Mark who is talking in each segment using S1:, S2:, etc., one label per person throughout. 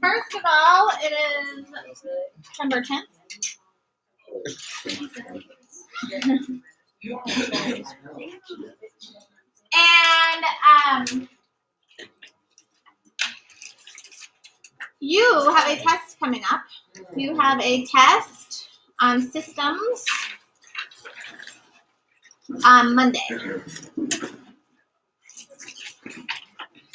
S1: First of all, it is September 10th. And you have a test coming up. You have a test on systems on Monday.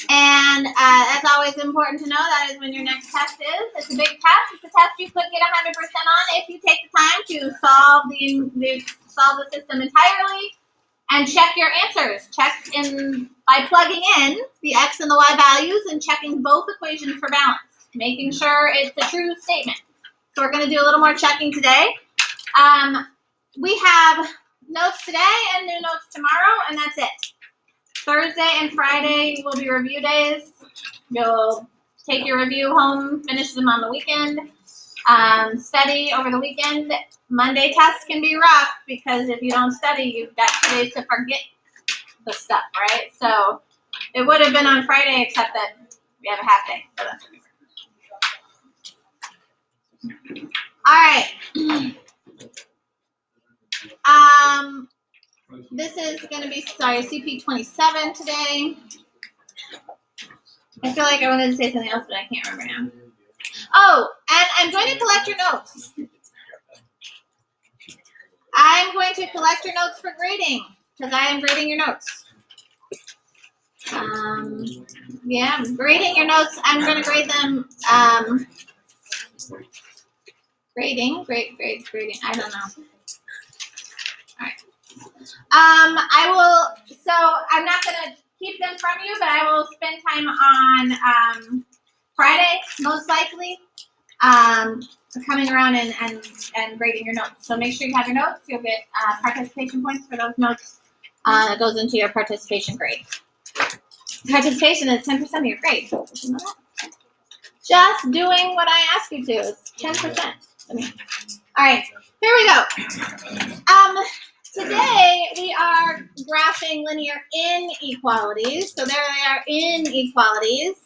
S1: And that's always important to know. That is when your next test is. It's a big test. It's a test you could get 100% on if you take the time to solve the system entirely and check your answers. Check in by plugging in the x and the y values and checking both equations for balance, making sure it's a true statement. So we're going to do a little more checking today. We have notes today and new notes tomorrow, and that's it. Thursday and Friday will be review days. You'll take your review home, finish them on the weekend, study over the weekend. Monday tests can be rough because if you don't study, you've got 2 days to forget the stuff, right? So it would have been on Friday, except that we have a half day. So that's okay. All right. This is going to be, CP 27 today. I feel like I wanted to say something else, but I can't remember now. Oh, and I'm going to collect your notes. I'm going to collect your notes for grading, because I am grading your notes. Yeah, I'm grading your notes. I'm going to grade them. Grading. I don't know. All right. I will, so I'm not going to keep them from you, but I will spend time on Friday, most likely, coming around and grading your notes. So make sure you have your notes. You'll get participation points for those notes. That goes into your participation grade. Participation is 10% of your grade. Did you know that? Just doing what I ask you to is 10%. All right, here we go. Today we are graphing linear inequalities. So there they are, inequalities.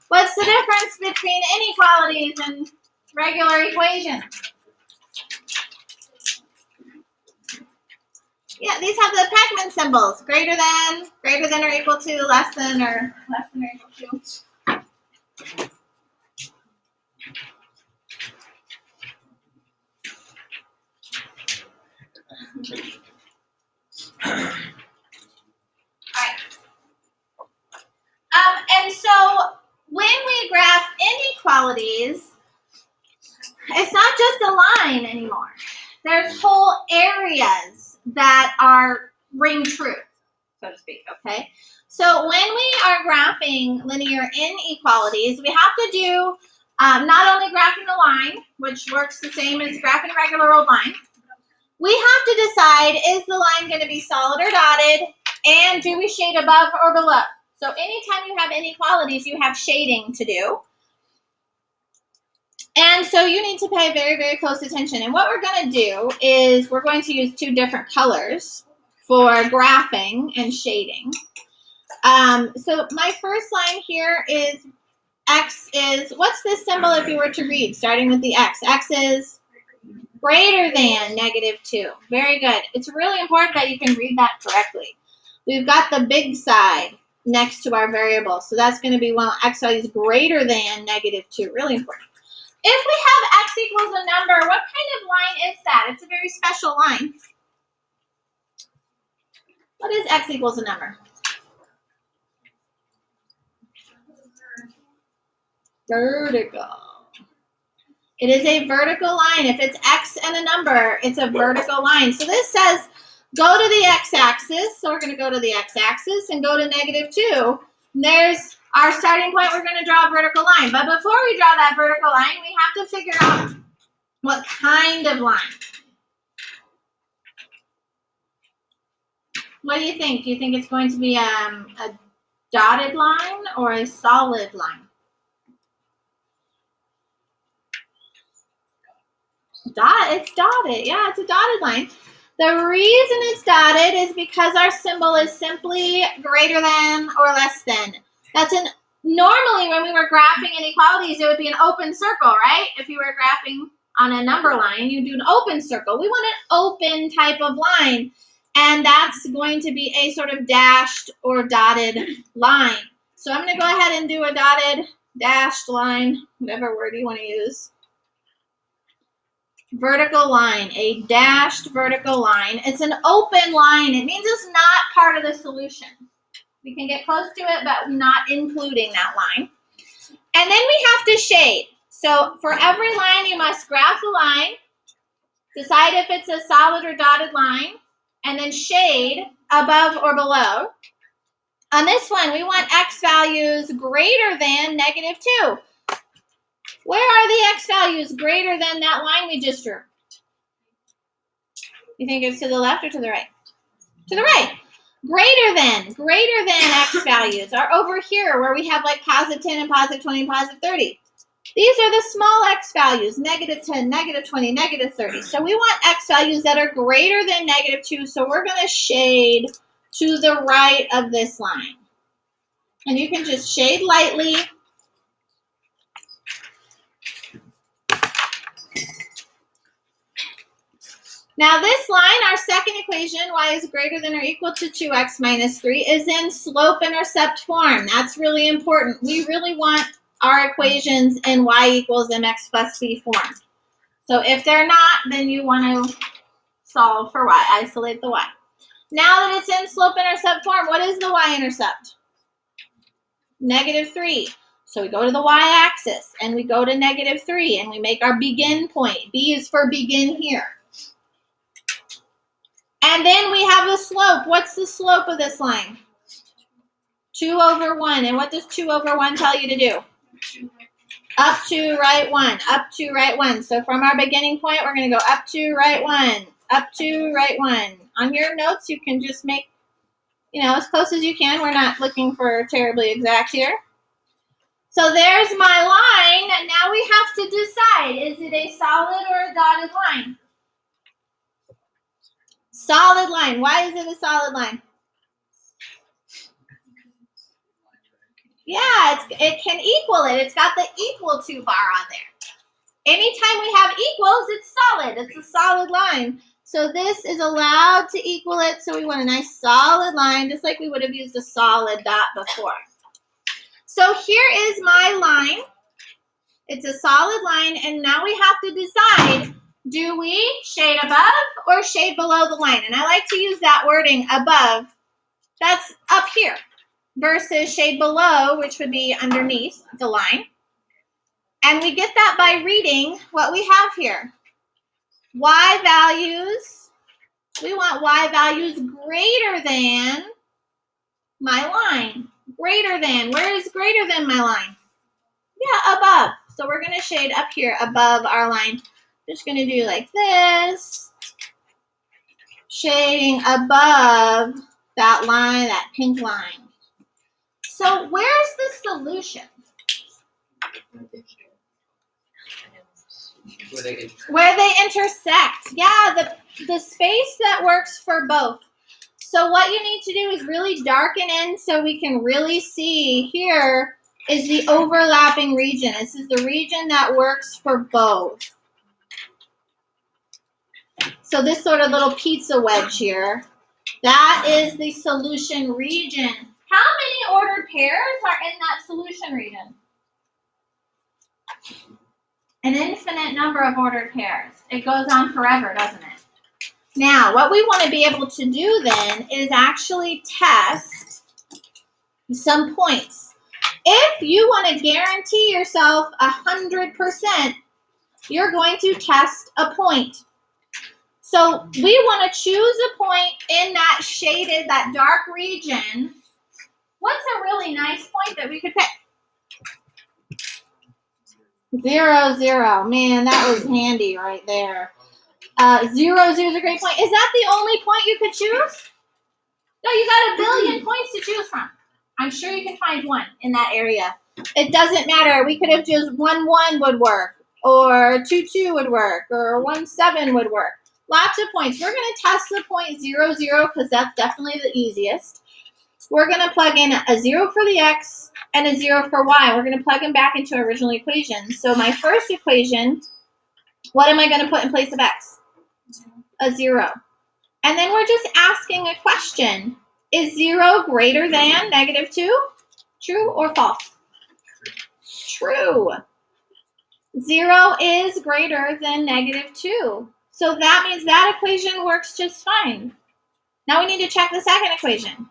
S1: What's the difference between inequalities and regular equations? Yeah, these have the Pac-Man symbols. Greater than or equal to, less than or equal to. All right. And so when we graph inequalities, it's not just a line anymore. There's whole areas that are ring true, so to speak, okay? So when we are graphing linear inequalities, we have to do not only graphing a line, which works the same as graphing a regular old line. We have to decide, is the line going to be solid or dotted, and do we shade above or below? So anytime you have inequalities, you have shading to do. And so you need to pay very, very close attention. And what we're going to do is we're going to use 2 different colors for graphing and shading. So my first line here is x is, what's this symbol if you were to read, starting with the x? X is greater than -2. Very good. It's really important that you can read that correctly. We've got the big side next to our variable. So that's going to be, well, x is greater than -2. Really important. If we have x equals a number, what kind of line is that? It's a very special line. What is x equals a number? Vertical. It is a vertical line. If it's x and a number, it's a vertical line. So this says go to the x-axis. So we're going to go to the x-axis and go to -2. And there's our starting point. We're going to draw a vertical line. But before we draw that vertical line, we have to figure out what kind of line. What do you think? Do you think it's going to be a dotted line or a solid line? It's dotted. Yeah, it's a dotted line. The reason it's dotted is because our symbol is simply greater than or less than. That's a Normally, when we were graphing inequalities, it would be an open circle, right? If you were graphing on a number line, you do an open circle. We want an open type of line, and that's going to be a sort of dashed or dotted line. So I'm going to go ahead and do a dotted, dashed line, whatever word you want to use. Vertical line, a dashed vertical line. It's an open line. It means it's not part of the solution. We can get close to it, but not including that line. And then we have to shade. So for every line, you must graph the line, decide if it's a solid or dotted line, and then shade above or below. On this one, we want x values greater than -2. Where are the x values greater than that line we just drew? You think it's to the left or to the right? To the right. Greater than x values are over here where we have like +10 and +20 and +30. These are the small x values, -10, -20, -30. So we want x values that are greater than -2. So we're going to shade to the right of this line. And you can just shade lightly. Now this line, our second equation, y is greater than or equal to 2x minus 3, is in slope-intercept form. That's really important. We really want our equations in y equals mx plus b form. So if they're not, then you want to solve for y, isolate the y. Now that it's in slope-intercept form, what is the y-intercept? -3. So we go to the y-axis, and we go to -3, and we make our begin point. B is for begin here. And then we have the slope. What's the slope of this line? 2/1. And what does 2/1 tell you to do? Up to right 1. Up to right 1. So from our beginning point, we're going to go up to right 1. Up to right 1. On your notes, you can just make, as close as you can. We're not looking for terribly exact here. So there's my line. And now we have to decide, is it a solid or a dotted line? Solid line. Why is it a solid line? Yeah, it can equal it. It's got the equal to bar on there. Anytime we have equals, it's solid. It's a solid line. So this is allowed to equal it. So we want a nice solid line, just like we would have used a solid dot before. So here is my line. It's a solid line. And now we have to decide, do we shade above or shade below the line? And I like to use that wording above. That's up here. Versus shade below, which would be underneath the line. And we get that by reading what we have here. Y values, we want y values greater than my line. Greater than, where is greater than my line? Yeah, above. So we're going to shade up here above our line. Just going to do like this. Shading above that line, that pink line. So where's the solution? Where they intersect. Yeah, the space that works for both. So what you need to do is really darken in so we can really see here is the overlapping region. This is the region that works for both. So this sort of little pizza wedge here, that is the solution region. How many ordered pairs are in that solution region? An infinite number of ordered pairs. It goes on forever, doesn't it? Now, what we want to be able to do then is actually test some points. If you want to guarantee yourself 100%, you're going to test a point. So we want to choose a point in that shaded, that dark region. What's a really nice point that we could pick? 0, 0. Man, that was handy right there. 0, 0 is a great point. Is that the only point you could choose? No, you got a billion points to choose from. I'm sure you can find one in that area. It doesn't matter. We could have just 1, 1 would work, or 2, 2 would work, or 1, 7 would work. Lots of points. We're going to test the point 0, 0 because that's definitely the easiest. we're going to plug in a 0 for the x and a 0 for y. We're going to plug them back into our original equation. So my first equation, what am I going to put in place of x? A 0. And then we're just asking a question. Is 0 greater than -2? True or false? True. 0 is greater than -2. So that means that equation works just fine. Now we need to check the second equation.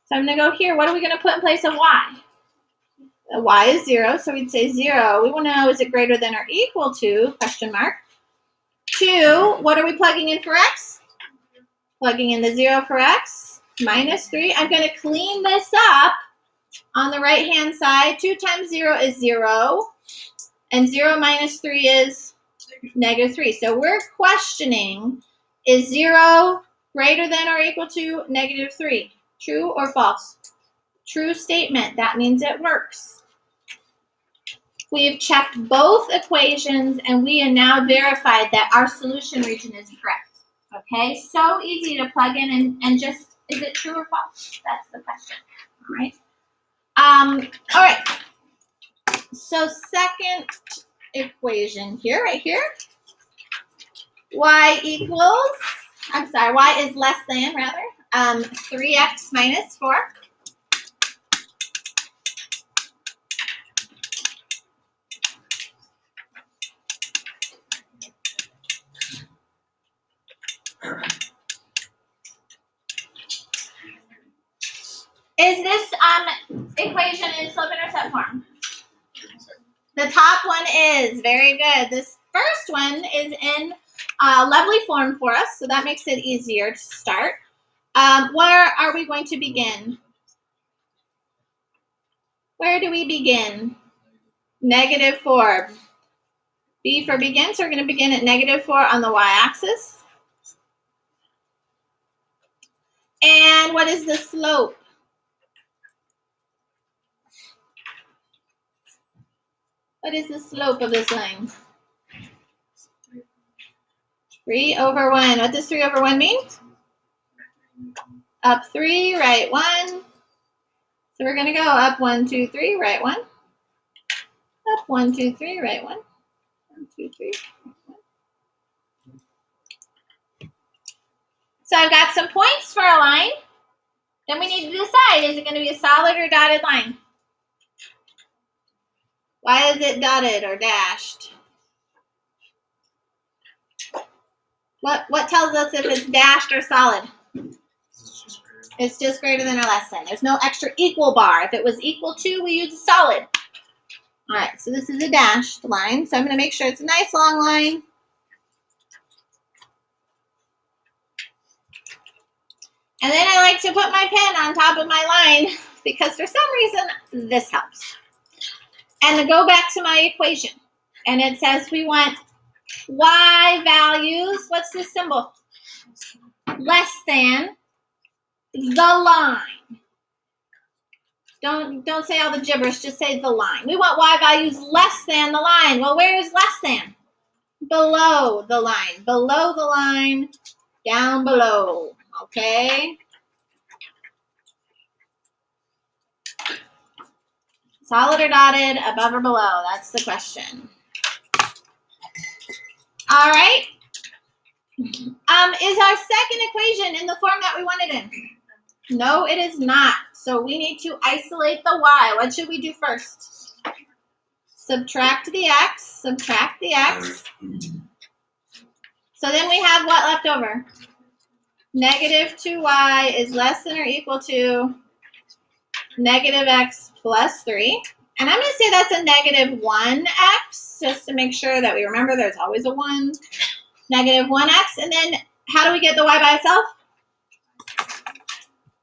S1: So I'm going to go here. What are we going to put in place of y? Y is 0, so we'd say 0. We want to know, is it greater than or equal to, question mark. 2, what are we plugging in for x? Plugging in the 0 for x, -3. I'm going to clean this up on the right-hand side. 2 times 0 is 0, and 0 minus 3 is -3. So we're questioning, is 0 greater than or equal to -3? True or false? True statement. That means it works. We've checked both equations, and we have now verified that our solution region is correct. Okay, so easy to plug in and just, is it true or false? That's the question. All right. All right. So second equation here, right here. Y is less than, rather, 3x minus 4. Is this equation in slope intercept form? The top one is. Very good. This first one is in lovely form for us, so that makes it easier to start. Where are we going to begin? Where do we begin? -4. B for begin, so we're going to begin at -4 on the y-axis. And what is the slope? What is the slope of this line? 3 over 1. What does 3 over 1 mean? Up 3, right 1. So we're going to go up 1, 2, 3, right 1. Up 1, 2, 3, right 1. 1, 2, 3. So I've got some points for a line. Then we need to decide, is it going to be a solid or dotted line? Why is it dotted or dashed? What tells us if it's dashed or solid? It's just greater than or less than. There's no extra equal bar. If it was equal to, we use a solid. All right, so this is a dashed line. So I'm going to make sure it's a nice long line. And then I like to put my pen on top of my line because for some reason this helps. And to go back to my equation. And it says we want y values. What's this symbol? Less than the line. Don't say all the gibberish, just say the line. We want y values less than the line. Well, where is less than? Below the line. Below the line, down below. Okay? Solid or dotted, above or below? That's the question. All right. Is our second equation in the form that we want it in? No, it is not. So we need to isolate the y. What should we do first? Subtract the x. Subtract the x. So then we have what left over? -2y is less than or equal to -x plus 3. And I'm going to say that's a -1x, just to make sure that we remember there's always a 1. -1x. And then how do we get the y by itself?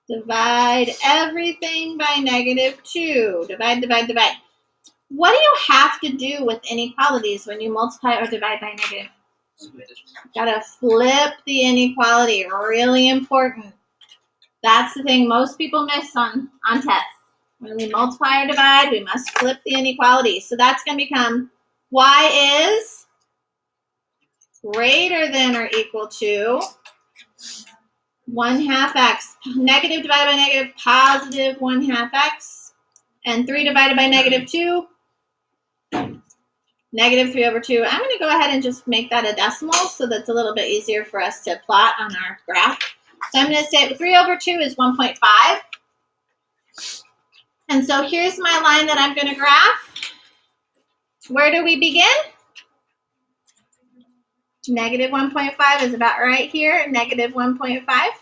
S1: Divide everything by -2. Divide, divide, divide. What do you have to do with inequalities when you multiply or divide by negative? Gotta flip the inequality. Really important. That's the thing most people miss on tests. When we multiply or divide, we must flip the inequality. So that's going to become y is greater than or equal to 1/2 x. Negative divided by negative, positive 1/2 x. And 3 divided by negative 2, negative 3/2. I'm going to go ahead and just make that a decimal so that's a little bit easier for us to plot on our graph. So I'm going to say 3/2 is 1.5. And so here's my line that I'm going to graph. Where do we begin? Negative 1.5 is about right here, negative 1.5.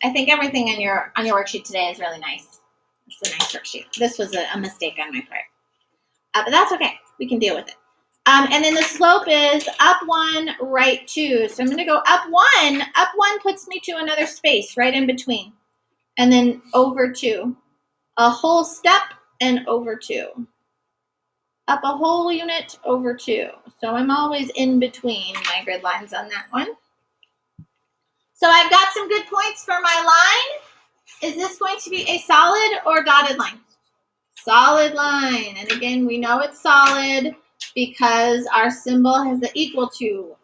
S1: I think everything on your worksheet today is really nice. It's a nice worksheet. This was a mistake on my part. But that's okay. We can deal with it. And then the slope is up 1, right 2. So I'm going to go up 1. Up 1 puts me to another space right in between. And then over 2. A whole step and over 2. Up a whole unit over 2. So I'm always in between my grid lines on that one. So I've got some good points for my line. Is this going to be a solid or dotted line? Solid line. And again, we know it's solid because our symbol has the equal to.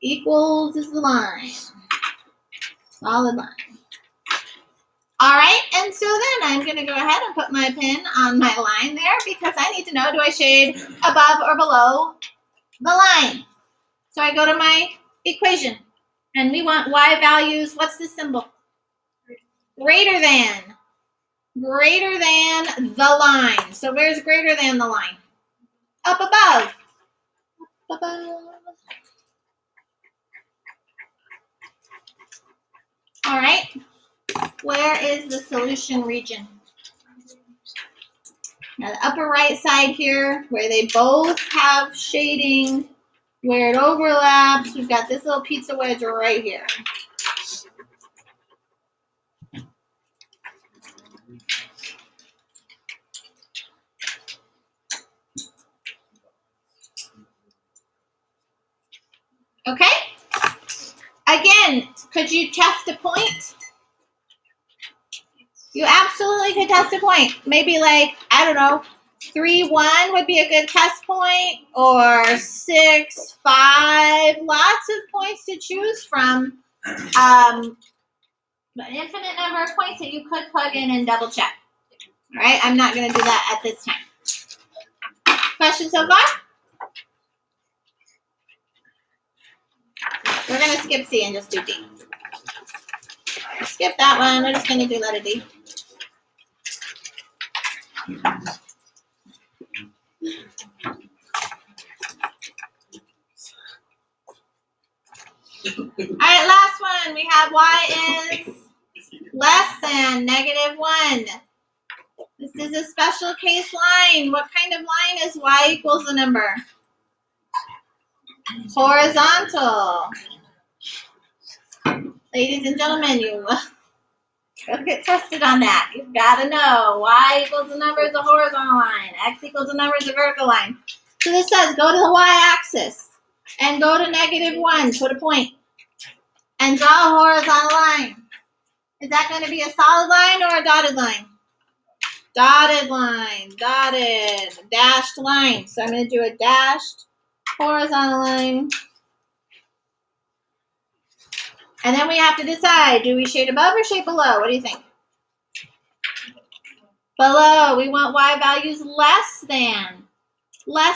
S1: Equals is the line. Solid line. All right, and so then I'm going to go ahead and put my pin on my line there because I need to know, do I shade above or below the line? So I go to my equation, and we want y values. What's the symbol? Greater than the line. So where's greater than the line? Up above. Above. All right. Where is the solution region? Now the upper right side here, where they both have shading, where it overlaps, we've got this little pizza wedge right here. Okay? Again, could you test a point? You absolutely could test a point. Maybe like, I don't know, 3-1 would be a good test point, or 6-5. Lots of points to choose from. An infinite number of points that you could plug in and double check. All right, I'm not going to do that at this time. Questions so far? We're going to skip C and just do D. Skip that one. We're just going to do letter D. All right, last one. We have y is less than -1. This is a special case line. What kind of line is y equals the number? Horizontal. Ladies and gentlemen, you don't get tested on that. You've got to know y equals the number is a horizontal line. X equals the number is a vertical line. So this says go to the y-axis and go to -1. Put a point and draw a horizontal line. Is that going to be a solid line or a dotted line? Dotted line, dotted, dashed line. So I'm going to do a dashed horizontal line. And then we have to decide, do we shade above or shade below? What do you think? Below. We want y values less than, lower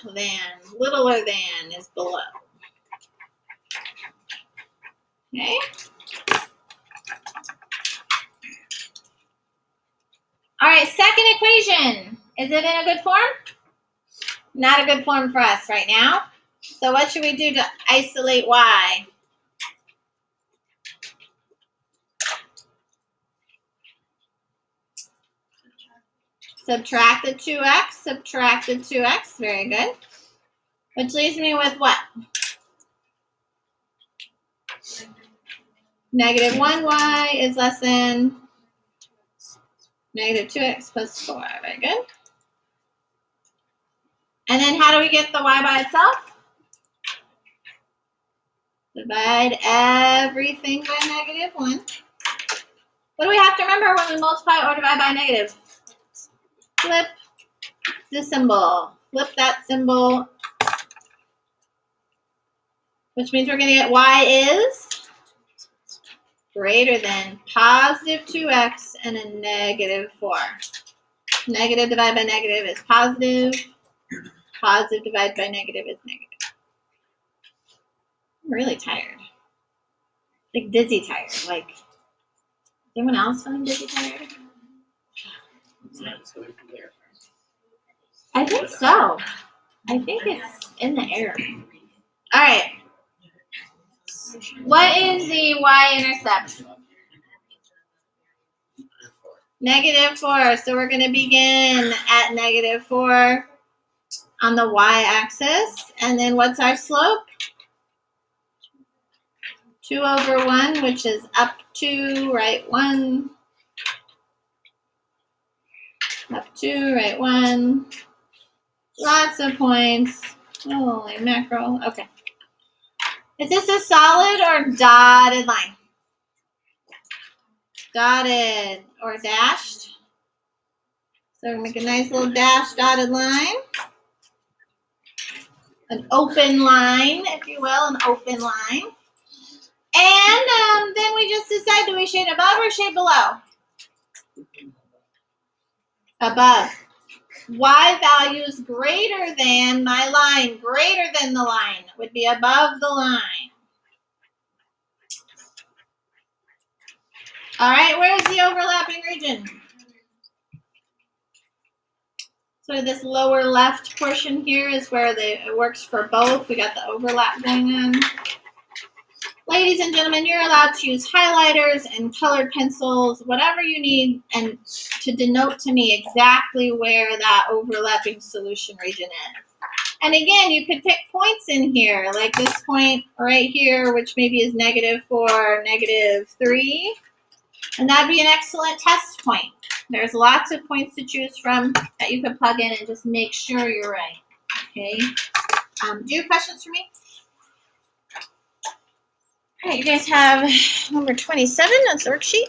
S1: than, littler than is below. Okay? All right, second equation. Is it in a good form? Not a good form for us right now. So what should we do to isolate y? Subtract the 2x, subtract the 2x. Very good. Which leaves me with what? -1y is less than -2x plus 4. Very good. And then how do we get the y by itself? Divide everything by -1. What do we have to remember when we multiply or divide by negative? Flip the symbol. Flip that symbol. which means we're going to get y is greater than positive 2x and a negative 4. Negative divided by negative is positive. Positive divided by negative is negative. I'm really tired. Like dizzy tired. Like, is anyone else feeling dizzy tired? I think so. I think it's in the air. All right. What is the y-intercept? Negative 4. So we're going to begin at negative 4 on the y-axis. And then what's our slope? 2 over 1, which is up 2, right 1. Up 2, right 1. Lots of points. Holy mackerel. Okay. Is this a solid or dotted line? Dotted or dashed. So we're going to make a nice little dashed dotted line. An open line, if you will, an open line. And then we just decide, do we shade above or shade below? Above. Y values greater than my line, greater than the line, would be above the line. All right, where's the overlapping region? So this lower left portion here is where it works for both. We got the overlap going on. Ladies and gentlemen, you're allowed to use highlighters and colored pencils, whatever you need, and to denote to me exactly where that overlapping solution region is. And again, you could pick points in here, like this point right here, which maybe is -4, -3. And that'd be an excellent test point. There's lots of points to choose from that you could plug in and just make sure you're right. Okay. Do you have questions for me? All right, you guys have number 27. That's the worksheet.